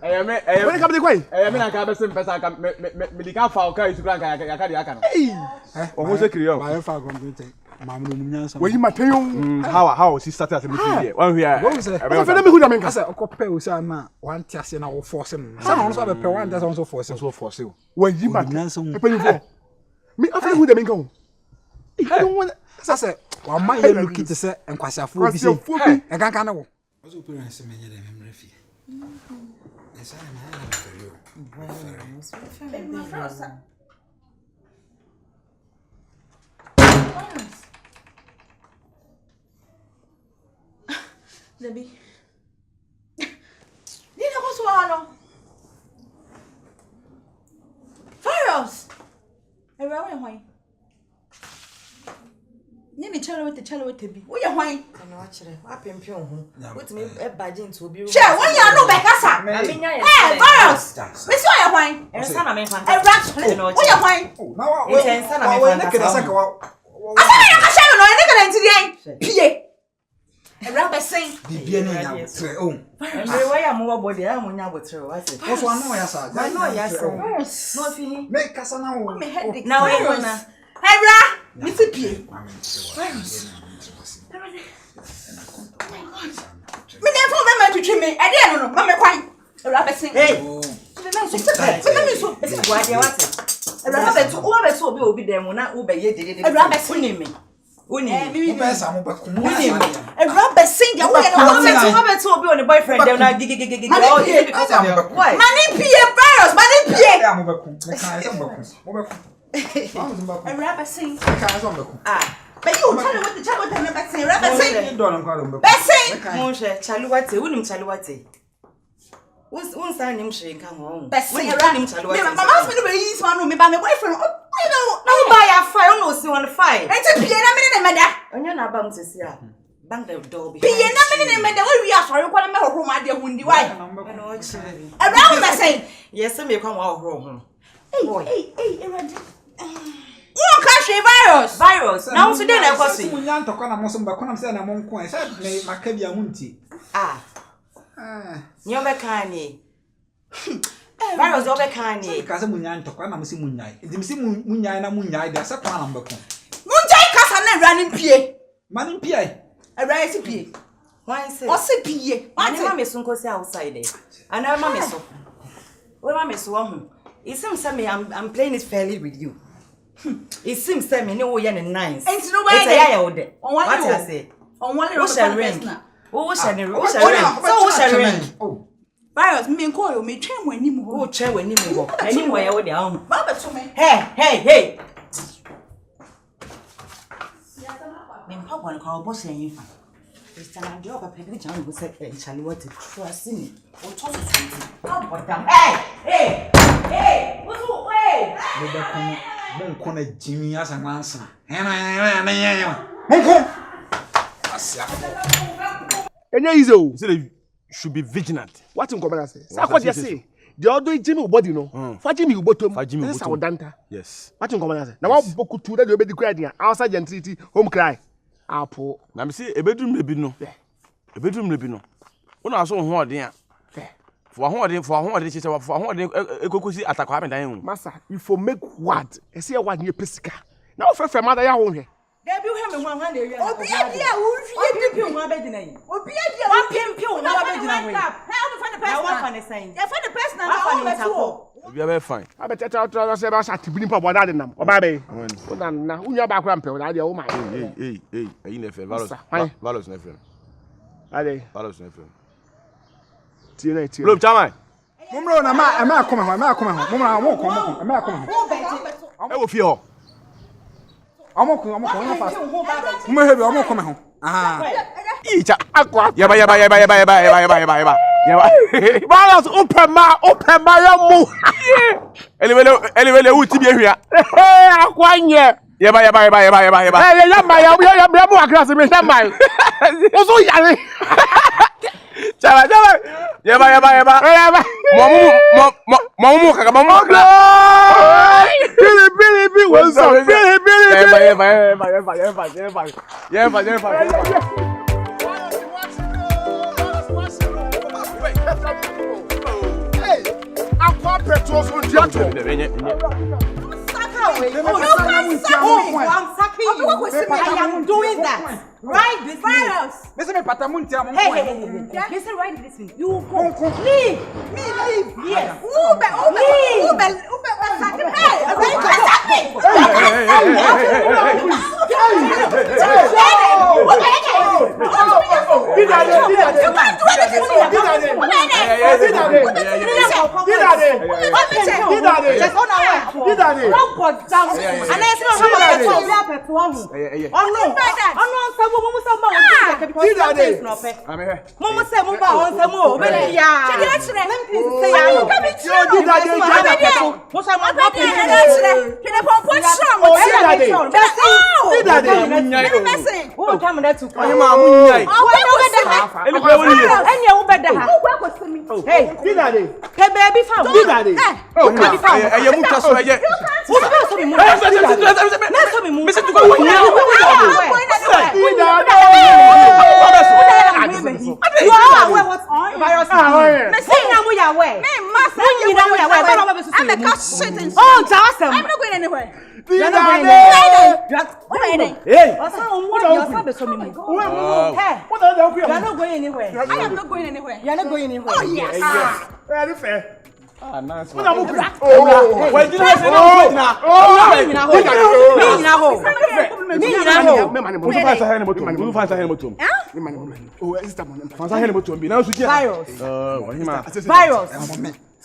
Eyeme Wani ka bi kwai? eyeme na ka be sim pesa ka me di ka fa o ka isu kran ka ya ka di aka no. O mo se kiri o. Ba fa computer. Mamu no nyansa. Wai matenyo. How she started at me here. One here. What was it? Ama fe na me hu na me nka. Asa okope o sa na wan tiase na wo force no. Sa no so be pe wan tiase so force. So force o. Wai matenyo. Nyansa hu. Epanifo. Me afa hu na me nka ho. I don't want Sasa wa ma ye look it se enkwasafo bi se. E kan kan wo. Ozo pere se menye de memre fie. Esa na na fere o. Debbie. Nina ko swalo. Virus. Ewe wo hwan? Nini chalo with bi. Wo ye hwan? Kana wa kire. Wa pempem ho. Wotumi e baje nti obi. She won ya no be kasa. Virus. Me so ye hwan? Ensa na me fan. Wo ye hwan? Na wa. Ensa na me fan. Ne kede saka wa. Asa ya ka shano no ne kede ntidi pie. Ebra be sen. Bibia ne ya tre o. Emre wa ya mo body ya mo nya botre wa se. Wo so anu ya sa. Ba no ya se. No fi. Me kasa na wo. Na we na. Ebra, me ti pie. Virus. Me ne fo me twetwe me. E de no no, me kwan. Ebra be sen. Hey. Me so. Wa de wa se. Ebra be to, o be so obi dem na wo be ye dede. Ebra be sen me. Uni. Wo be sa mo ba ku. Ebra be sen dia wo ye no. Wa be to obi on boyfriend dem na gigigigigi. Why? Mani pie virus, mani pie. Ya mo ba ku. Me kan sa mo ba ku. Mo ba ku. Ebra be sen. Kan sa mo ba ku. Ah. But you tell what the number say, Rabba say. Don't know. Bessie. Monshe, chaluwate, unim chaluwate. Won sa nim hwe nka ho. Bessie, unim chaluwate. Mama asked me to be his man, me by my boyfriend. You know, no buy a fire, no see one fire. And to pay na me na meda. Onyo na ba mtesi a. Bang the door be. Pay na me na meda, we are sorry kwa me ho ma de hundi why. No chire. Around me say. Yes, me kwa wa ho ho. Hey, Eradi. Won ka hwe virus. Now so dey na kwasi. Munya ntokwa na mo so mbakwa na se na mo nko e se me maka bia mu nti. Nyo be kan ni. Virus obe kan ni. Ka se munya ntokwa na mo se munyai. Ndi me se munyai na munyai da se kwa na mbakwa. Munjai kasa na Erani pie. Mani pie. Erani si pie. Why say? O se pie. Ani ma me so nko se outside. Ani ma me so. We ma me so ho. It seems to me I'm playing it fairly with you. It seems to me no way nice. Ain't no way. It's a yeah ode. What I say? On one Who shall ring? Who shall ring? Who shall ring? So who shall ring? Oh. Virus me nko yo me twen wanim ho. Who try wanim ho? Anim where you dey ahun. Ba be to me. Hey. Me pa won ka obo se yin fa. Mr. Nadio papa bi jan go say chale what trust me. O to so so. Abodam. Hey. What's way? Mon kona Jimmy as a manson. Monko. Asia. Enya izo. Say they should be vigilant. What in common say? Say what you say. The other Jimmy body no. Fa Jimmy bottom. This is our danta. Yes. What in common say? Na wa boku tu that you be the cry there. Outside gentility home cry. Apo. Na me say ebedum le bi no. Ebedum le bi no. Una so ho odin a. For ho odin chi se for ho odin ekokosi atakwa me dan hu. Massa, if you make what? E say what nye pesika. Na o fefe mother ya ho hwe. There be him one hand area. Obi dia wo hwie pimpim one bed na yi. Obi dia one pimpim one bed na yi. Hey, I'm find the person. I want the sign. You find the person and I want to. Obi be fine. I bet tell say ba shati bi nimpa boda de nam. Oba be. Na unya ba kura mpe na de o ma. Hey, ayi na fe Valos. Valos na fe. Ade. Valos na fe. Tie na tie. Look, Chairman. Mumro na ma come ho. Mumro mo come. Ma come ho. E wo fie ho. Omo fast. Mo hebi omo come ho. Aha. Icha Akwa. Yeba. Valos open ma ya mu. Elewele uti bi ehia. Akwa nye. Yeba. Ya mu akrase me ya mai. Oso yare. Chaba. Yeba. Momu kaka momu. Bili wonso. Yeba. Hey, akwa petrol so diato. I'm sacking you. I am doing that. Right this Virus. Listen me patamunti am. Hey. Listen right this thing. You go. Leave. Me leave. Yes. Ube.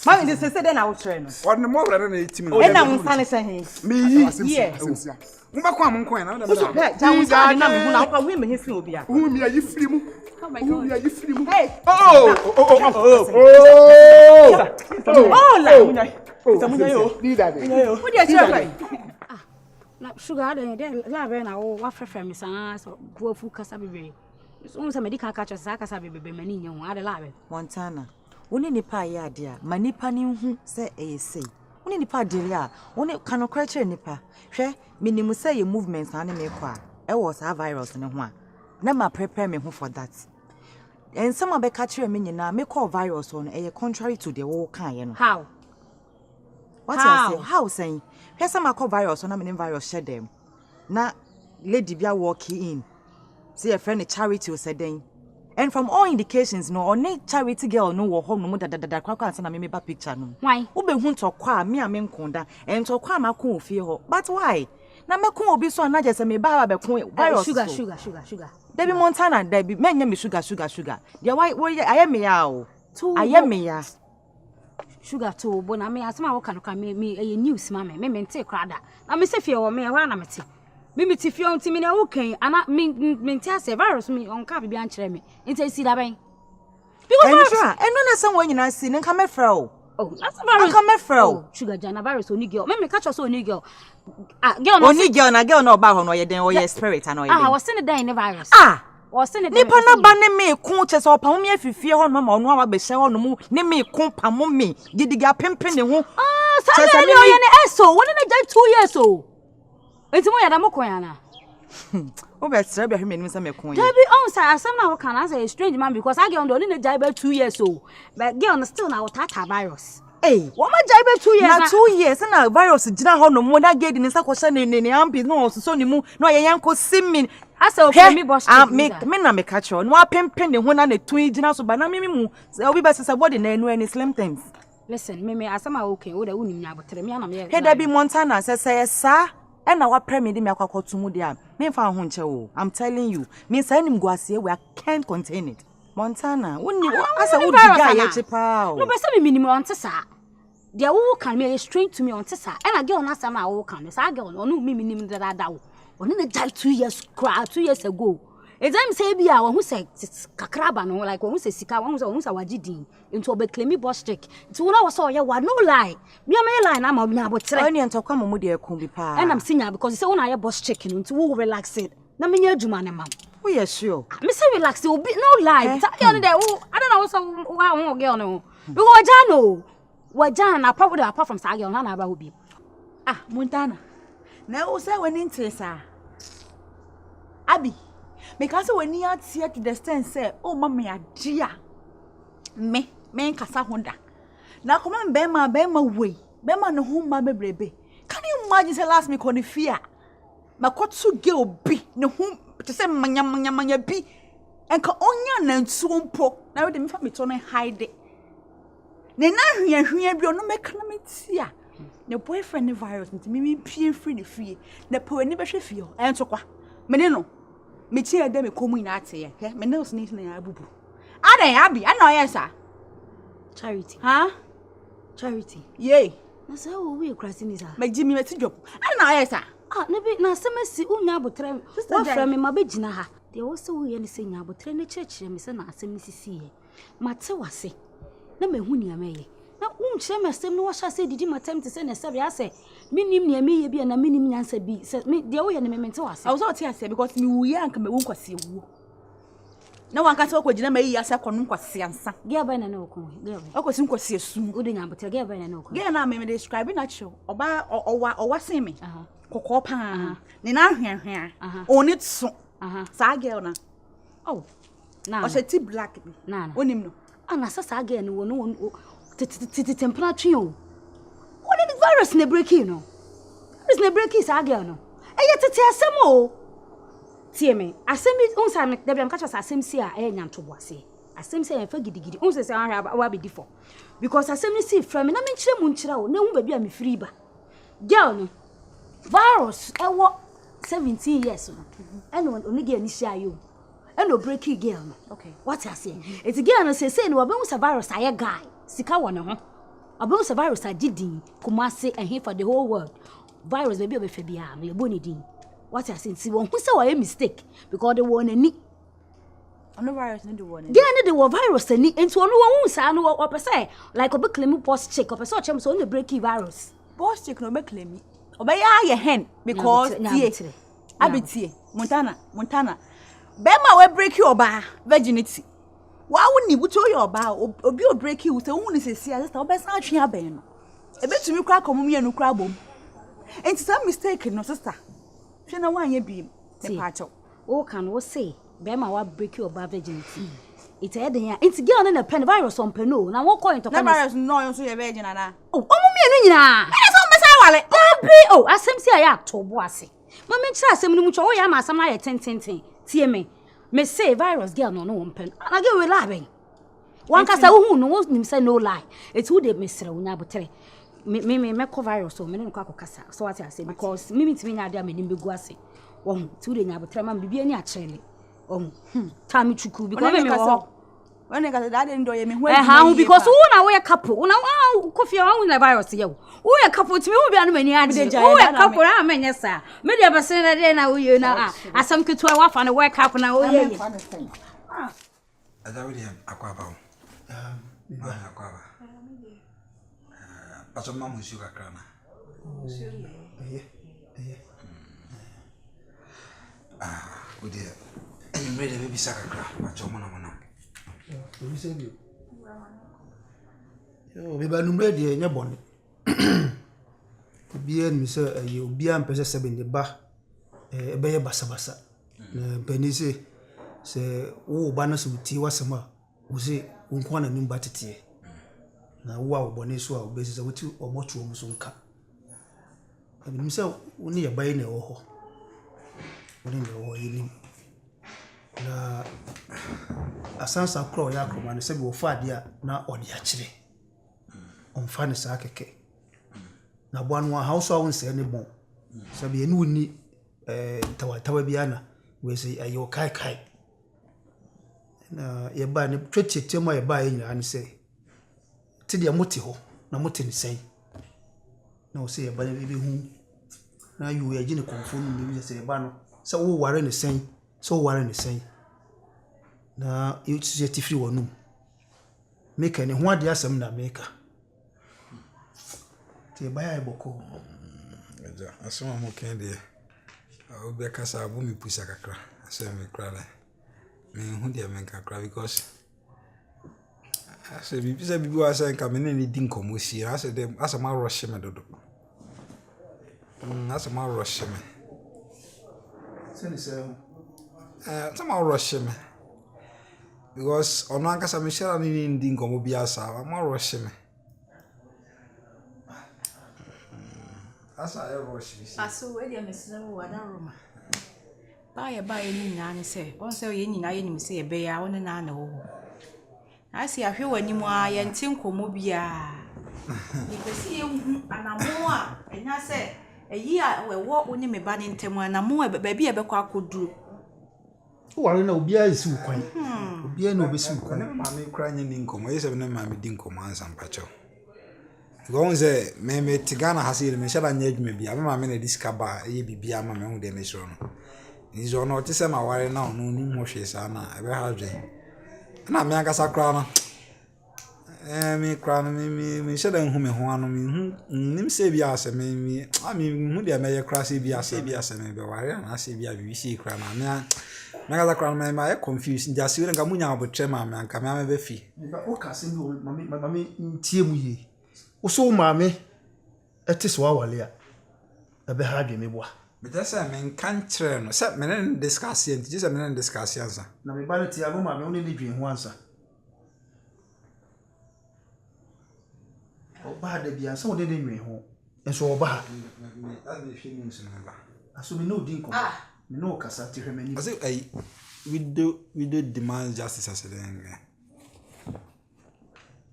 Mami this say then I will train. What no more than 18 minutes. And I'm standing here. Me yes. Mbakwa mo nko na na. Jawu sa na me hu na kwa we me hefi obi a. Hu mi ayi firi mu. Oh my God. Ayi firi mu. Hey. Who dey try? Na sugar dey la be na wo wa frefre me san so bo fu kasa bebe. So say medical catch sa kasa bebe mani nya hu ade la be. Montana. Woni nipa ya ade a ma nipa ni hu se eyesei. Woni nipa dele a woni kanokra kire nipa. Hwe minimu say your movements na me kwa. E was a virus ne ho a. Na ma prepare me ho for that. And some be catch me nyina me call virus on e contrary to the whole kan ye no. How? What you say? How saying? Hwe some call virus on na me virus share them. Na lady bia walk in. See a friend Charity o said then. And from all indications no only Charity girl no wo home no mo da kwakwa ansa na me ba picture no. Why? Wo be hu ntokwa me amenkonda. En ntokwa makon ofie ho. But why? Na mekon obi so na je se me ba be kon virus. Sugar. Debbie Montana, Debbie, men me sugar. Dia why I am me ya o. I am me ya. Sugar to bona me asema wo kan me e news ma me mente krada. Na me se fie wo me wa na me te. Me ti fie on ti me na wo kan ana me ti ase virus me on ka bibia nkere me. Nti si da ben. Because eno na san wo nyina si nka me frɛ o. Oh, that's a virus. Nka me frɛ o. Sugar jana virus oni girl. Me catch us oni girl. Girl no. Oni girl na ba ho no ye den o ye spirit ana o ye den. Was in the day in the virus. Was in the nipa na ba ne me ku che so pam me afifie ho no ma ono aba be hye ho no mu ne me ku pam me gidiga pempe ne ho. Say me o ye ne eso. Won na jai 2 years o. Enti mo ya da mo kon ya na. Who bet sir be him say me kon. There be on say asem na wo kan as a strange man because I get on the only jai be 2 years old. But girl no still na without virus. Hey, what ma jai be 2 years na 2 years na virus gina ho no mo da get ni sakosha ne ambi no so ni mu no ye yanko simin. Asa o me boss. Me na me catch on. No apempen ne ho na ne tun gina so ba na me mu. Obi be say body na enu any slim things. Listen, me asem a okay, wo da woni nya botere me na me. He da bi Montana say sa and na wa premier me akwakotu mu dia. Me fa ho nche wo. I'm telling you. Me say nim guase we can't contain it. Montana, wonni asa wo diga ye chepa. No be say me minimum on tesa. Dia wo kan me straight to me on tesa. And a girl na sama wo kan. Sa girl no me minimum da wo. Oni na jai 2 years cry 2 years ago. Ezam say bia wo hu say kakraba no like wo hu say sika wo hu say wagidin into obe claim boss check. Nti wo na wo say wa no lie. Me am lie na ma nya botere. Oni entokwa mo de ekun bi pa. And I'm senior because say wo na ye boss check no nti wo relax it. Na me nya adwuma ne mam. Wo ye sure. Me say relax obi no lie. Ta girl no dey wo I don't know what so wo girl no. Because wajana apart from sa girl na na ba obi. Ah, Montana. Na wo say when interesa. Abi, because when you are here to the extent say, oh mama ya dear. Me nkasa honda. Na come bema way. Bema no home bebrebe. Can you imagine say last me kon fear? Makotu ge obi ne home to say manya bi. Enka onya na nsuo mpo. Na we de me fa me to no hide. Ne na hwehwe bi ono meka na metia. Ne boyfriend ne virus nti me pie free ne fie. Ne pawani behwe fie. Entokwa. Mene no. Me tie dem komu ina ate he. Me nails ni na abubu. Adan abi, ana oyesa. Charity. Huh? Charity. Yay. Na say wo we krasi ni sa. Me jimi meti job. Ana oyesa. Ah, na be na semesi unya abotre. Wa fra me mabegina ha. De wo se wo ye ne se nya abotre ne chechire me se na asem sisi ye. Mate wase. Na mehu ni ameye. Na unche mesem no washa se didi matem te se ne se bia se minim ni ameye bia na minim nyansa bi se me de wo ye ne mente wase. I was all tears because me wuye anka me won kwase wu. Na wanka se okogina me yi ase kwonu kwase ansa. Ge aba na okon. Ge aba. Okosi kwase sum. Odi nya abotre ge aba na okon. Ge na me describe na cho. Oba owa sen me. Kokko pa. Ne na hwehwe. Oni tso. Sa girl na. Oh. Na. O she ti black bi. Na. Onim no. Ana sasa girl no no temperature o. What did the virus na break you no? Virus na break is girl no. Eye tete asem o. Tie me, asem unsa me dem catch us asem si a enya ntobo ase. Asem si a fa gidigidi. Unsa se anhwa wa be difo. Because asem ni si from na me nkyere mu nkyere o. Na hu ba bia me free ba. Girl no. Virus ewo 17 years no. Eno onige ni sha yo. Eno break you girl no. Okay. What I say? It's girl no say no wa be hu virus aye guy. Sika wona ho. About the virus agidin Kumasi and here for the whole world. Virus baby obefa bia no yebo ni din. What I say won hu say wa mistake because they won ani. No virus no the one. Dia na the virus ani enti ono won sa no opese like obe claim post check opese ochem so no break virus. Post check no be claim. Obe ya ye hen because tie. Abetie Montana. Bema we break your bar virginity. Wa woni buto your ba obi o break you say woni sesi sister obesa atwe aben no e betumi kra komumie no kra bom enti some mistake no sister hwe na wanye bi ne pacho o kan wo say bema wa break your ba virginity it e den ya enti girl na pen virus on pen no na wo coin to come na virus no so ye virgin na o omumie no nyina e so mbesa wale obi o asem si ya atobo ase ma me kira asem no mu cho wo ya ma asem na ye ten tie me say virus girl no one pen. I get we lie. One kasa who no nim say no lie. It's who they mesre unya botere. Me ko virus so me no kwa kasa. So what I say because me nya dia me nim be guase. Won tu de nya botere man bibia ni a chele. Time chuku because me wo. When kasa that ndo ye me hu because who na we couple. Una coffee won na virus ye. Who ye couple to me who bia no mani ade. Who ye couple na menye sa. Me de bese na de na we na asam ketu wa fa na work up na we ye. Ada William akwaba o. Akwaba. Paso mamu shu kakra na. Odi. Em ready baby sakakra. Pacho mona. We say you. Yo, be ba numre de nya bone. Obi en mi say you obi am pese 7 de ba. Ebeye basa na penise se wo ba na so ti wasema wo se wo nko na nimba tete na wo a wo bone so a wo besi se wo ti omoto wo so nka abim se wo ne yabaye na wo ho wo ne wo yini na asansa kro ya kroma ne se bi wo fa ade a na odi a kire on fa ne sa keke na bo anu a house a won se ne bon se bi eni woni tawa biana we say ayo kai na ye ba ne twetete mo ye ba ye nyina ne say ti de moti ho na moti ne sen na o say ye ba ne bi hu na yu ye gine konfo no bi say ye ba no so wo ware ne sen na you ti ti free wonu make ne ho ade asem na make ti ba ya boko eja asoma mo kende obi kasa abu mi pusa kakra ase me krala me hu dia men kakra because ase bibi wa ase nka me ne di nkomo si ase dem ase ma rush me dodo ase ma rush me se ma rush me because ono ankasa me shara ni di nkomo bi asa ma rush me asa rush me aso we dia mesina wo ada roma ba ye ni na ne se on se ye nyina ye nim se ye be ya won na na wo asi ahwe wani mu a ye ntin komo bia ni pesi ye hu anamo a enya se eyi a we wo oni me ba ne ntem anamo ba bia be kwa akoduro ware na obi a isi ukwan obi a na obi si ukwan ma me kra nye ni nkomo ye se be na ma me di nkomo ansa mpacho gon ze me tigana hasire me shara nya adwuma bia ma me na diskaba ye bibia ma me hu de ne shoro no nizo no tise ma ware na onu ni mo hwe sa na ebe ha dwe na me agasa kra no me kra no me shada hu me ho anu me hu nim se bia ase me hu de me ye kra se bia ase me be ware na se bia bi si kra na me agasa kra no me confused nja se nka munya obotre ma me anka me be fi o ka se bi mami ntie mu ye o so mami etis wa wale a ebe ha dwe me boa But say men can train. Say men discuss it. Just men discuss answer. Na me ba na ti abo ma me oni ni dwen ho ansa. O ba da bia so de dwen ho. Enso o ba. As me hwe nim so ba. Aso me no din ko. Me no kasa ti hwe mani. As I we do demand justice as then.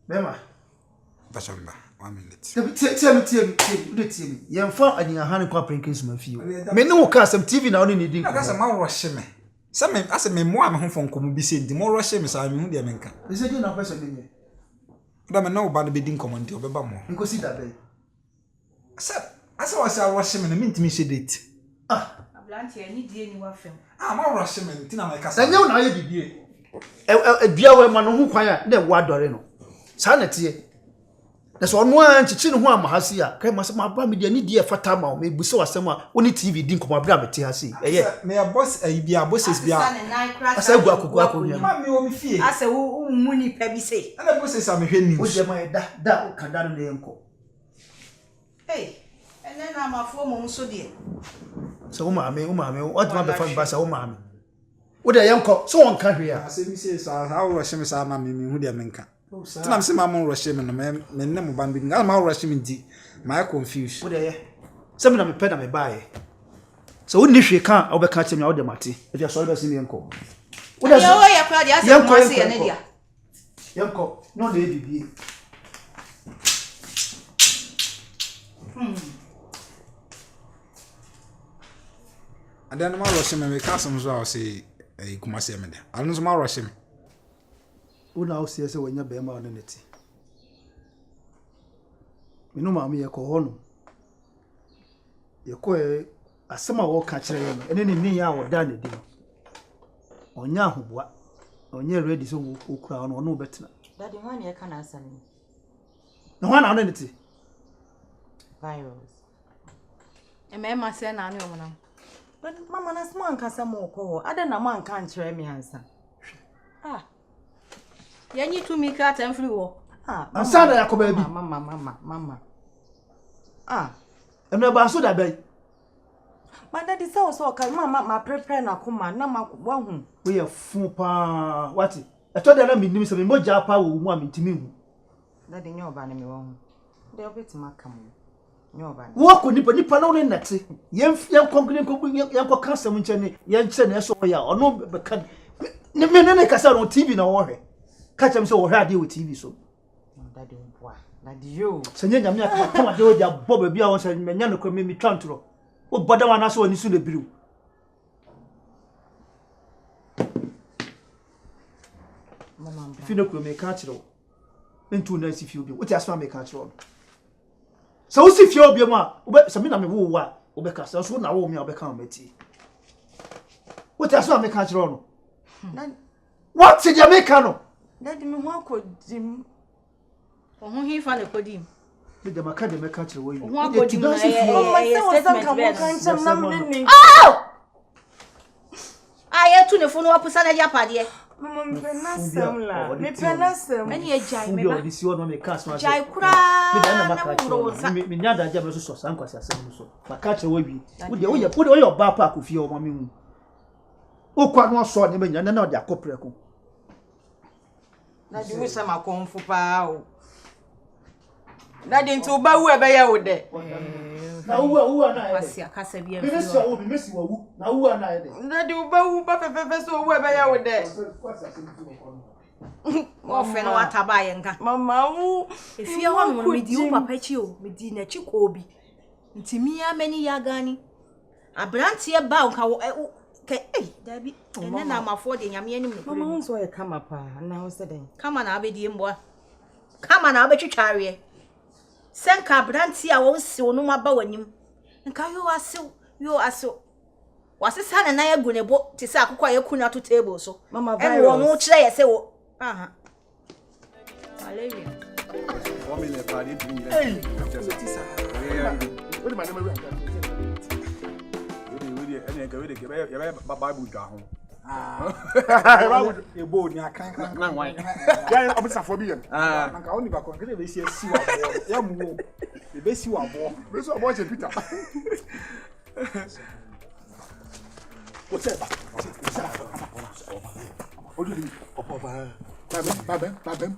Bema. Bashamba. 1 minute. Tell me. You found an hand kwa prinkins ma fie. Me no ka some TV na oni ni din. Aka say ma rush me. Say me as me mo am ho fon komu bi say ndi mo rush me say me hu de me nka. Is it na person dey? Da me na oba de be din command e obeba mo. Nko si da be. Say as I was rush me na me ntimi she date. Ablanti ani die ni wa fem. Ma rush me ntina me kasa. Enye na aye bibie. Dua we ma no ho kwan a na wo adore no. Sa na tie. Na so no an chichi no ho amahasi a kai ma ba me dia ni die fata ma o me buso wasem a woni TV din ko ma bra meti hasi eye me a boss ai bia bosses bia asa gu akoko ma me o mi fie asa wo muni pa bi sei ana bosses a me hwe ni o je ma da o kada no yenko ene na mafo mo so de so o ma me o de ma be fa ba sa o ma me o de yenko so won ka hwe a asa mi sei sa ha wo hye me sa na me hu de me nka tina me se ma mo rush me no me ne mo ban bi nga ma rush me di ma confused o de ye se me na me peda me bae so woni hwe ka o be ka che me o de mate e dia so be se me yenko o de yo ya kwa dia se mo se ye ne dia yenko no de bibie adan ma rush me ka some so I say kuma se me dia anu so ma rush me una o se wanya be ma ne ti minu ma me ye ko hono ye ko asema wo ka kire ye no ene ni ya wo da ne di onya ahoboa onya ready so wo kura no no betina daddy one ye kana asani no wana ne ti virus ma se na ne omona but mama na small nkasa mo ko ada na man kan kire me ansa yanyi tu mi ka tan free wo ansana yakoba bi mama eno ba so da bai My daddy saw so can ma prepare na kuma na ma wahu. We are fupa. What? I told them me nim some moja pa wo mu amintimi hu. Daddy nyo ba na me wahu. They obet ma kam. Nyo ba. Wo ko nipa na woni nate. Yem konkre ko yem ko kansa mu nche ne yen nche na so ya ono be kan. Ne me ne kasa no TV na wo hwe. Ka chem so wo hwe ade wo TV so. Daddy mpoa. Daddy yo. Senye nyame akama ade wo dia boba bia wo se menya no ko me twantro. Wo boda wana so oni su na biru. Mama. If you no ko me ka kire into na si fie obi. Wo ti asma me ka kire. So wo si fie obi mu a, wo be se me na me wo wa, wo be ka so na wo me a wo be ka mati. Wo ti asma me ka kire no. What did you make no? Daddy me ho akodim. Ohun hin fa na kodim. Me dem aka dem ka kire wo yi. Ohun akodim na statement. Oh! Aye tu ne funu opusa na japade. Mama me penasem la. Me penasem. Ani ejai me ba. ba. Disi ono me ka so. Jai kura. Me da na maka kire. Me nya da ja me so san kwase asem so. Maka kire wo bi. Wo de oba pa ko fie o ma me hu. O kwa no so ne menya na o de akopre ko. Daddy we say makonfu pa o. Daddy nti oba wu ebe ye wo de. Na wu na ye. Asi akasa bi Me si wo me si wo na wu na ye de. Daddy oba wu ba pepepe so wu ebe ye wo de. Mo fe no ataba ye nka. Mama wu Efie ho no me di wo papa chi o, me di na chi ko obi. Nti mi amani ya gani. Abrante e ba nka wo Dabi, ene na amafo de nyame anim ne. Mama won so ye kama pa na ho se den. Kama na abedi mboa. Kama na abetwitware. Senka branti a wo si onu maba wanim. Nka yo asew. Wasesa na na yagu ne bo ti se akokwa ye kuna to table so. Mama virus. Wo no kire ye se wo. Aha. Malaria. Wo me le party bi ni. Hey. What am I doing? Bible dwa ho. Ebo ni akan Na wan. Ya obisa for bi yen. Nka oni ba kon kede be si wa bo. Ya mu wo. Be si wa bo. Be so bo che Peter. What's that? What do you do? Babem.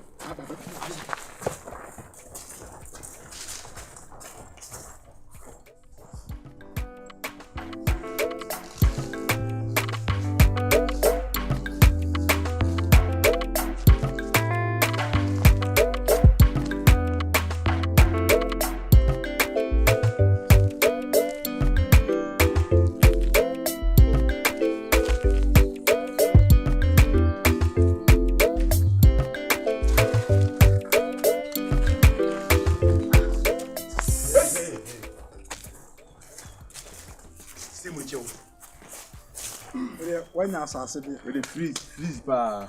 When I saw it, We dey freeze pa.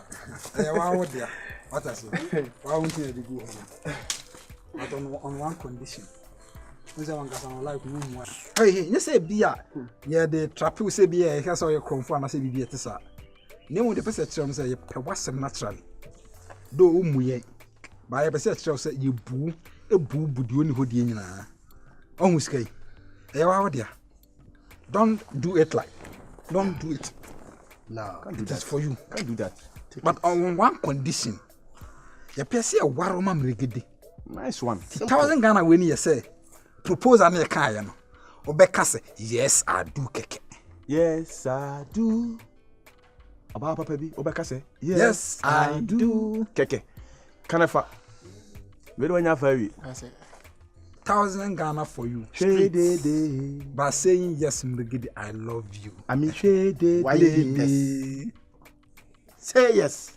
I want there. What I say? Why won't you go home? But on one condition. We say one case on like room one. Hey, you say beer. Yeah, the trap we say beer. Here's how you come for and say beer to say. Name the person tell me say you was naturally. Do umuye. Ba person tell say you boo budi oni hodi nyina. On sky. Eh wa there. Don't do it like. Don't do it. No, can't do It that. is for you. Can't do that. But on one condition. You pese a waroma mregede. Nice one. 1,000 Ghana when you say propose an e kan ya no. Obeka say yes I do keke. Yes, I do. Aba papa bi obeka say Yes, I do. Keke. Kanafa. We do nya fa wi. I say 1,000 Ghana for you. Shade Straight. day. By saying yes mregede I love you. I mean shade day. Why yes? Say yes.